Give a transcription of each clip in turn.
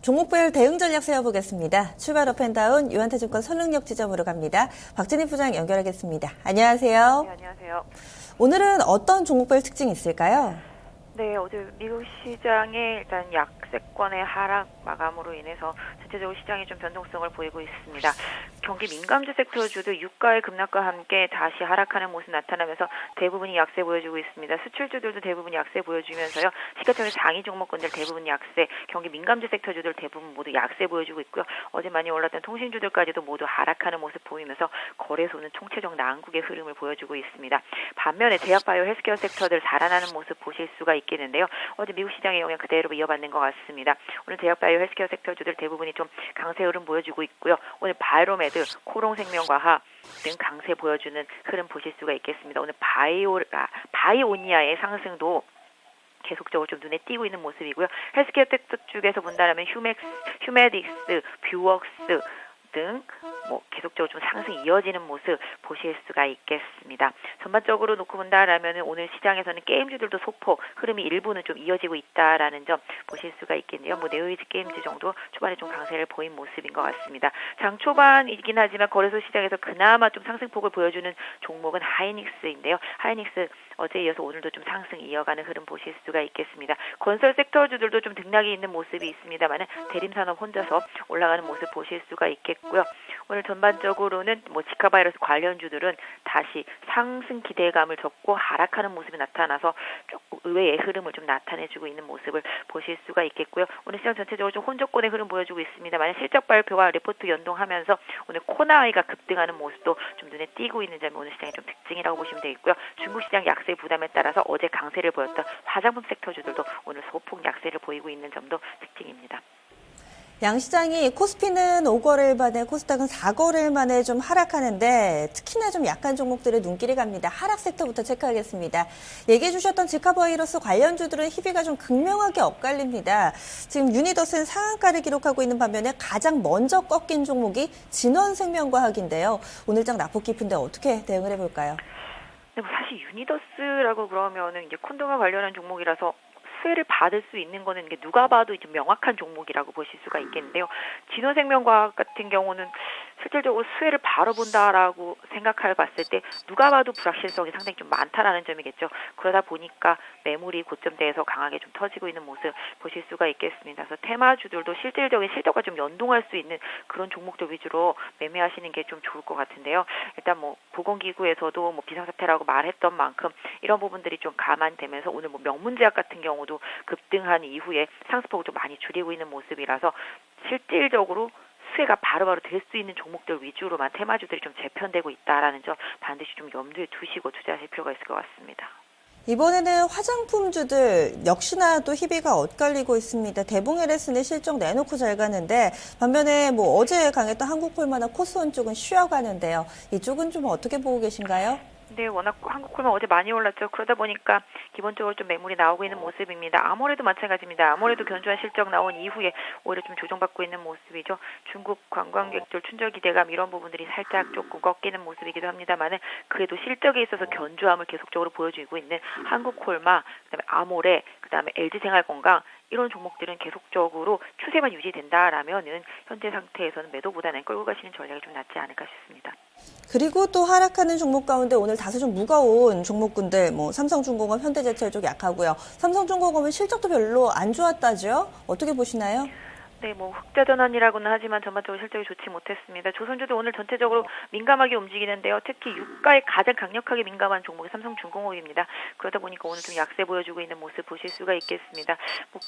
종목별 대응 전략 세워보겠습니다. 출발 업앤다운 유한타증권 선릉역 지점으로 갑니다. 박진희 부장 연결하겠습니다. 안녕하세요. 네, 안녕하세요. 오늘은 어떤 종목별 특징이 있을까요? 네, 어제 미국 시장의 일단 약세권의 하락 마감으로 인해서 전체적으로 시장이 좀 변동성을 보이고 있습니다. 경기 민감주 섹터주도 유가의 급락과 함께 다시 하락하는 모습 나타나면서 대부분이 약세 보여주고 있습니다. 수출주들도 대부분 약세 보여주면서요. 시가총액 상위 종목군들 대부분 약세, 경기 민감주 섹터주들 대부분 모두 약세 보여주고 있고요. 어제 많이 올랐던 통신주들까지도 모두 하락하는 모습 보이면서 거래소는 총체적 난국의 흐름을 보여주고 있습니다. 반면에 제약바이오 헬스케어 섹터들 살아나는 모습 보실 수가 있겠는데요. 어제 미국 시장의 영향 그대로 이어받는 것 같습니다. 오늘 제약바이오 헬스케어 섹터주들 대부분이 좀 강세 흐름 보여주고 있고요. 오늘 바이오메드, 코롱생명과학 등 강세 보여주는 흐름 보실 수가 있겠습니다. 오늘 바이오니아의 상승도 계속적으로 좀 눈에 띄고 있는 모습이고요. 헬스케어 섹터 쪽에서 본다면 휴메딕스, 뷰웍스 등 계속적으로 좀 상승 이어지는 모습 보실 수가 있겠습니다. 전반적으로 놓고 본다라면 오늘 시장에서는 게임주들도 소폭 흐름이 일부는 좀 이어지고 있다라는 점 보실 수가 있겠네요. 네오이즈 게임즈 정도 초반에 좀 강세를 보인 모습인 것 같습니다. 장 초반이긴 하지만 거래소 시장에서 그나마 좀 상승폭을 보여주는 종목은 하이닉스인데요. 하이닉스 어제에 이어서 오늘도 좀 상승 이어가는 흐름 보실 수가 있겠습니다. 건설 섹터주들도 좀 등락이 있는 모습이 있습니다만 대림산업 혼자서 올라가는 모습 보실 수가 있겠고요. 오늘 전반적으로는 지카바이러스 관련주들은 다시 상승 기대감을 접고 하락하는 모습이 나타나서 조금 의외의 흐름을 좀 나타내주고 있는 모습을 보실 수가 있겠고요. 오늘 시장 전체적으로 좀 혼조권의 흐름 보여주고 있습니다만 실적 발표와 리포트 연동하면서 오늘 코나아이가 급등하는 모습도 좀 눈에 띄고 있는 점이 오늘 시장의 좀 특징이라고 보시면 되겠고요. 중국 시장 약세 부담에 따라서 어제 강세를 보였던 화장품 섹터주들도 오늘 소폭 약세를 보이고 있는 점도 특징입니다. 양시장이 코스피는 5거래일 만에 코스닥은 4거래일 만에 좀 하락하는데 특히나 좀 약한 종목들의 눈길이 갑니다. 하락 섹터부터 체크하겠습니다. 얘기해 주셨던 지카바이러스 관련주들은 희비가 좀 극명하게 엇갈립니다. 지금 유니더스는 상한가를 기록하고 있는 반면에 가장 먼저 꺾인 종목이 진원생명과학인데요. 오늘장 낙폭 깊은데 어떻게 대응을 해볼까요? 네, 사실 유니더스라고 그러면은 이제 콘돔과 관련한 종목이라서 수혜를 받을 수 있는 거는 이게 누가 봐도 이제 명확한 종목이라고 보실 수가 있겠는데요. 진원생명과학 같은 경우는 실질적으로 수혜를 바로 본다라고 생각해 봤을 때 누가 봐도 불확실성이 상당히 좀 많다라는 점이겠죠. 그러다 보니까 매물이 고점대에서 강하게 좀 터지고 있는 모습 보실 수가 있겠습니다. 그래서 테마주들도 실질적인 실적과 좀 연동할 수 있는 그런 종목들 위주로 매매하시는 게 좀 좋을 것 같은데요. 일단 보건기구에서도 비상사태라고 말했던 만큼 이런 부분들이 좀 감안되면서 오늘 명문제약 같은 경우도 급등한 이후에 상승폭을 좀 많이 줄이고 있는 모습이라서 실질적으로 수혜가 바로바로 될 수 있는 종목들 위주로만 테마주들이 좀 재편되고 있다라는 점 반드시 좀 염두에 두시고 투자하실 필요가 있을 것 같습니다. 이번에는 화장품주들 역시나 또 희비가 엇갈리고 있습니다. 대봉 LS는 실적 내놓고 잘 가는데 반면에 어제 강했던 한국폴마나 코스온 쪽은 쉬어가는데요. 이쪽은 좀 어떻게 보고 계신가요? 네, 워낙 한국콜만 어제 많이 올랐죠. 그러다 보니까 기본적으로 좀 매물이 나오고 있는 모습입니다. 아모레도 마찬가지입니다. 아모레도 견조한 실적 나온 이후에 오히려 좀 조정받고 있는 모습이죠. 중국 관광객들 춘절 기대감 이런 부분들이 살짝 조금 꺾이는 모습이기도 합니다만은 그래도 실적에 있어서 견조함을 계속적으로 보여주고 있는 한국콜마, 그다음에 아모레, 그다음에 LG생활건강 이런 종목들은 계속적으로 추세만 유지된다라면은 현재 상태에서는 매도보다는 끌고 가시는 전략이 좀 낫지 않을까 싶습니다. 그리고 또 하락하는 종목 가운데 오늘 다소 좀 무거운 종목군들, 삼성중공업, 현대제철 쪽 약하고요. 삼성중공업은 실적도 별로 안 좋았다죠? 어떻게 보시나요? 네, 흑자전환이라고는 하지만 전반적으로 실적이 좋지 못했습니다. 조선주도 오늘 전체적으로 민감하게 움직이는데요. 특히 유가에 가장 강력하게 민감한 종목이 삼성중공업입니다. 그러다 보니까 오늘 좀 약세 보여주고 있는 모습 보실 수가 있겠습니다.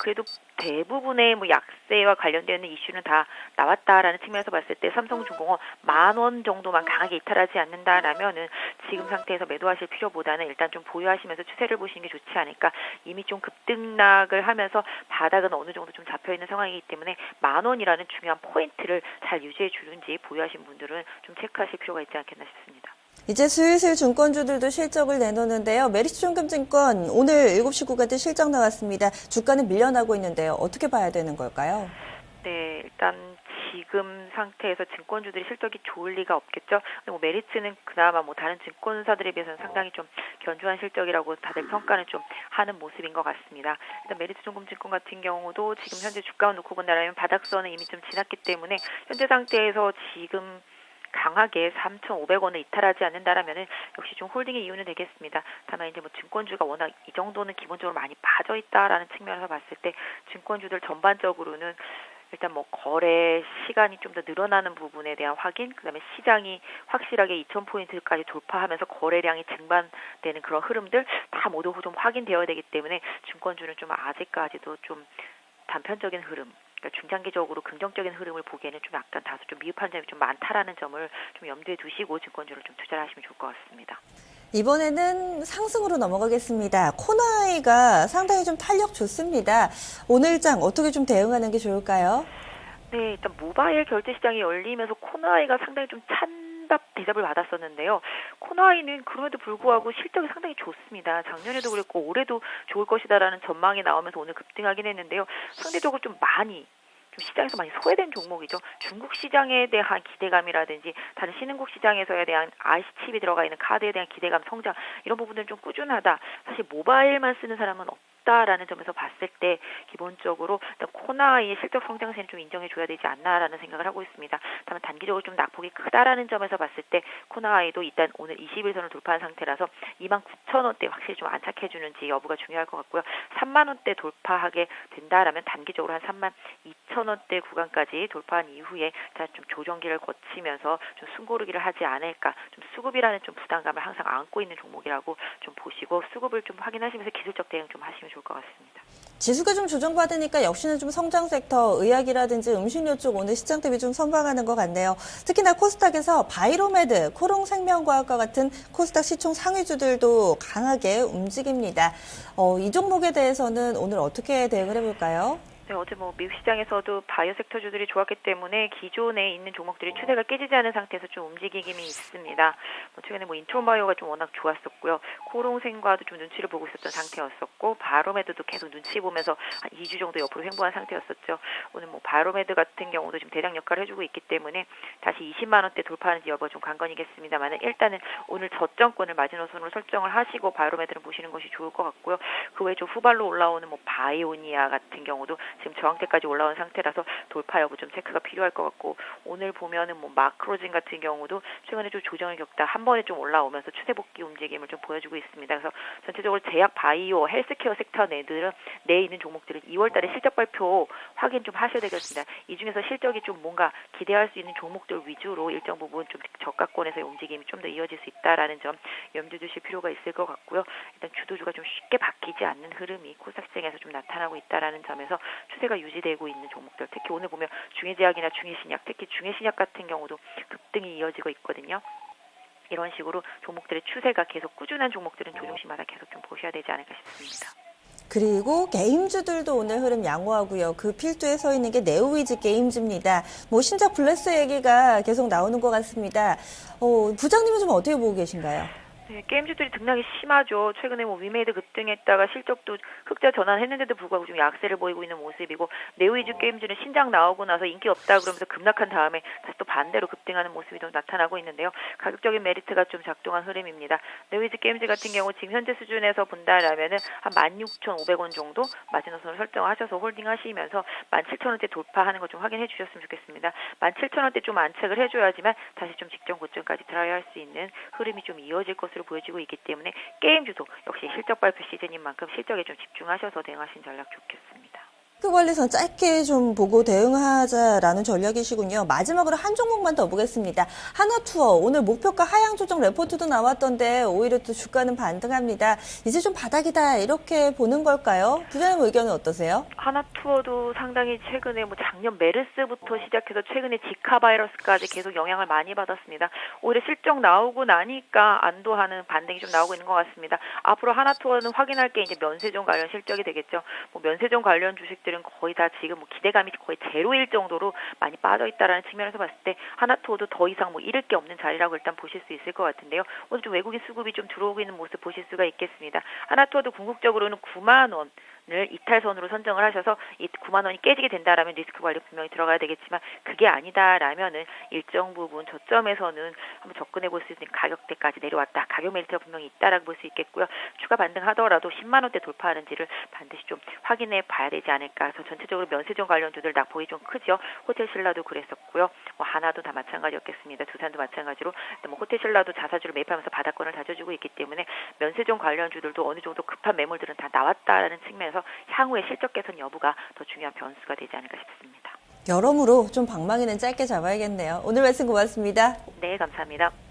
그래도 대부분의 약세와 관련되는 이슈는 다 나왔다라는 측면에서 봤을 때 삼성중공업 10,000원 정도만 강하게 이탈하지 않는다라면은 지금 상태에서 매도하실 필요보다는 일단 좀 보유하시면서 추세를 보시는 게 좋지 않을까. 이미 좀 급등락을 하면서 바닥은 어느 정도 좀 잡혀 있는 상황이기 때문에 10,000원이라는 중요한 포인트를 잘 유지해 주는지 보유하신 분들은 좀 체크하실 필요가 있지 않겠나 싶습니다. 이제 슬슬 증권주들도 실적을 내놓는데요. 메리츠증권 오늘 7시 구간대 실적 나왔습니다. 주가는 밀려나고 있는데요. 어떻게 봐야 되는 걸까요? 네, 일단 지금 상태에서 증권주들이 실적이 좋을 리가 없겠죠. 근데 뭐 메리츠는 그나마 뭐 다른 증권사들에 비해서는 상당히 좀 견조한 실적이라고 다들 평가는 좀 하는 모습인 것 같습니다. 일단 메리츠증권증권 같은 경우도 지금 현재 주가만 놓고 본다면 바닥선은 이미 좀 지났기 때문에 현재 상태에서 지금 강하게 3,500원을 이탈하지 않는다라면은 역시 좀 홀딩의 이유는 되겠습니다. 다만 이제 뭐 증권주가 워낙 이 정도는 기본적으로 많이 빠져 있다라는 측면에서 봤을 때 증권주들 전반적으로는 일단 뭐 거래 시간이 좀 더 늘어나는 부분에 대한 확인, 그다음에 시장이 확실하게 2,000포인트까지 돌파하면서 거래량이 증반되는 그런 흐름들 다 모두 좀 확인되어야 되기 때문에 증권주는 좀 아직까지도 좀 단편적인 흐름, 그러니까 중장기적으로 긍정적인 흐름을 보기에는 좀 약간 다소 좀 미흡한 점이 좀 많다라는 점을 좀 염두에 두시고 증권주를 좀 투자를 하시면 좋을 것 같습니다. 이번에는 상승으로 넘어가겠습니다. 코나이가 상당히 좀 탄력 좋습니다. 오늘장 어떻게 좀 대응하는 게 좋을까요? 네, 일단 모바일 결제 시장이 열리면서 코나이가 상당히 좀 찬밥 대접을 받았었는데요. 코나이는 그럼에도 불구하고 실적이 상당히 좋습니다. 작년에도 그랬고 올해도 좋을 것이다라는 전망이 나오면서 오늘 급등하긴 했는데요. 상대적으로 좀 많이 시장에서 많이 소외된 종목이죠. 중국 시장에 대한 기대감이라든지 다른 신흥국 시장에서에 대한 IC 칩이 들어가 있는 카드에 대한 기대감, 성장 이런 부분들은 좀 꾸준하다. 사실 모바일만 쓰는 사람은 없다라는 점에서 봤을 때 기본적으로 일단 코나이의 실적 성장세는 좀 인정해줘야 되지 않나라는 생각을 하고 있습니다. 다만 단기적으로 좀 낙폭이 크다라는 점에서 봤을 때 코나이도 일단 오늘 21선을 돌파한 상태라서 29,000원대 확실히 좀 안착해주는지 여부가 중요할 것 같고요. 30,000원대 돌파하게 된다라면 단기적으로 한 32,000원대 구간까지 돌파한 이후에 좀 조정기를 거치면서 좀 숨고르기를 하지 않을까, 좀 수급이라는 좀 부담감을 항상 안고 있는 종목이라고 좀 보시고 수급을 좀 확인하시면서 기술적 대응 좀 하시면 좋을 것 같습니다. 지수가 좀 조정받으니까 역시나 좀 성장 섹터, 의약이라든지 음식료 쪽 오늘 시장 대비 좀 선방하는 것 같네요. 특히나 코스닥에서 바이로메드, 코롱생명과학과 같은 코스닥 시총 상위주들도 강하게 움직입니다. 이 종목에 대해서는 오늘 어떻게 대응을 해볼까요? 네, 어제 뭐 미국 시장에서도 바이오 섹터주들이 좋았기 때문에 기존에 있는 종목들이 추세가 깨지지 않은 상태에서 좀 움직임이 있습니다. 최근에 뭐 인트론바이오가 좀 워낙 좋았었고요. 코롱생과도 좀 눈치를 보고 있었던 상태였었고 바이로메드도 계속 눈치 보면서 한 2주 정도 옆으로 횡보한 상태였었죠. 오늘 뭐 바이로메드 같은 경우도 지금 대량 역할을 해주고 있기 때문에 다시 20만 원대 돌파하는지 여부가 좀 관건이겠습니다만 일단은 오늘 저점권을 마지노선으로 설정을 하시고 바이로메드를 보시는 것이 좋을 것 같고요. 그 외에 좀 후발로 올라오는 뭐 바이오니아 같은 경우도 지금 저항대까지 올라온 상태라서 돌파 여부 좀 체크가 필요할 것 같고 오늘 보면은 뭐 마크로진 같은 경우도 최근에 좀 조정을 겪다 한 번에 좀 올라오면서 추세 복귀 움직임을 좀 보여주고 있습니다. 그래서 전체적으로 제약, 바이오, 헬스케어 섹터 내에 있는 종목들은 2월달에 실적 발표 확인 좀 하셔야 되겠습니다. 이 중에서 실적이 좀 뭔가 기대할 수 있는 종목들 위주로 일정 부분 좀 저가권에서의 움직임이 좀 더 이어질 수 있다라는 점 염두에 두실 필요가 있을 것 같고요. 일단 주도주가 좀 쉽게 바뀌지 않는 흐름이 코스닥 시장에서 좀 나타나고 있다라는 점에서 추세가 유지되고 있는 종목들, 특히 오늘 보면 중해제약이나 중해신약, 특히 중해신약 같은 경우도 급등이 이어지고 있거든요. 이런 식으로 종목들의 추세가 계속 꾸준한 종목들은 조정시마다 계속 좀 보셔야 되지 않을까 싶습니다. 그리고 게임주들도 오늘 흐름 양호하고요. 그 필두에 서 있는 게 네오위즈 게임즈입니다. 뭐 신작 블레스 얘기가 계속 나오는 것 같습니다. 부장님은 좀 어떻게 보고 계신가요? 네, 게임주들이 등락이 심하죠. 최근에 뭐 위메이드 급등했다가 실적도 흑자 전환했는데도 불구하고 좀 약세를 보이고 있는 모습이고 네오위즈 게임즈는 신작 나오고 나서 인기 없다 그러면서 급락한 다음에 다시 또 반대로 급등하는 모습이 좀 나타나고 있는데요. 가격적인 메리트가 좀 작동한 흐름입니다. 네오위즈 게임즈 같은 경우 지금 현재 수준에서 본다라면은 한 16,500원 정도 마지노선을 설정하셔서 홀딩하시면서 17,000원대 돌파하는 거 좀 확인해 주셨으면 좋겠습니다. 17,000원대 좀 안착을 해줘야지만 다시 좀 직전 고점까지 드라이할 수 있는 흐름이 좀 이어질 것으로 보여지고 있기 때문에 게임주도 역시 실적 발표 시즌인 만큼 실적에 좀 집중하셔서 대응하신 전략 좋겠습니다. 그 관리선 짧게 좀 보고 대응하자라는 전략이시군요. 마지막으로 한 종목만 더 보겠습니다. 하나투어 오늘 목표가 하향 조정 레포트도 나왔던데 오히려 또 주가는 반등합니다. 이제 좀 바닥이다 이렇게 보는 걸까요? 부장님 의견은 어떠세요? 하나투어도 상당히 최근에 뭐 작년 메르스부터 시작해서 최근에 지카 바이러스까지 계속 영향을 많이 받았습니다. 오히려 실적 나오고 나니까 안도하는 반등이 좀 나오고 있는 것 같습니다. 앞으로 하나투어는 확인할 게 이제 면세점 관련 실적이 되겠죠. 뭐 면세점 관련 주식들은 거의 다 지금 뭐 기대감이 거의 제로일 정도로 많이 빠져 있다라는 측면에서 봤을 때 하나투어도 더 이상 뭐 잃을 게 없는 자리라고 일단 보실 수 있을 것 같은데요. 오늘 좀 외국인 수급이 좀 들어오고 있는 모습 보실 수가 있겠습니다. 하나투어도 궁극적으로는 9만 원 이탈선으로 선정을 하셔서 이 9만 원이 깨지게 된다라면 리스크 관리 분명히 들어가야 되겠지만 그게 아니다라면은 일정 부분 저점에서는 한번 접근해 볼 수 있는 가격대까지 내려왔다. 가격 메리트가 분명히 있다라고 볼 수 있겠고요. 추가 반등하더라도 10만 원대 돌파하는지를 반드시 좀 확인해 봐야 되지 않을까. 그래서 전체적으로 면세점 관련주들 낙폭이 좀 크죠. 호텔 신라도 그랬었고요. 뭐 하나도 다 마찬가지였겠습니다. 두산도 마찬가지로 뭐 호텔 신라도 자사주를 매입하면서 바닥권을 다져주고 있기 때문에 면세점 관련주들도 어느 정도 급한 매물들은 다 나왔다라는 측면에서 향후의 실적 개선 여부가 더 중요한 변수가 되지 않을까 싶습니다. 여러모로 좀 방망이는 짧게 잡아야겠네요. 오늘 말씀 고맙습니다. 네, 감사합니다.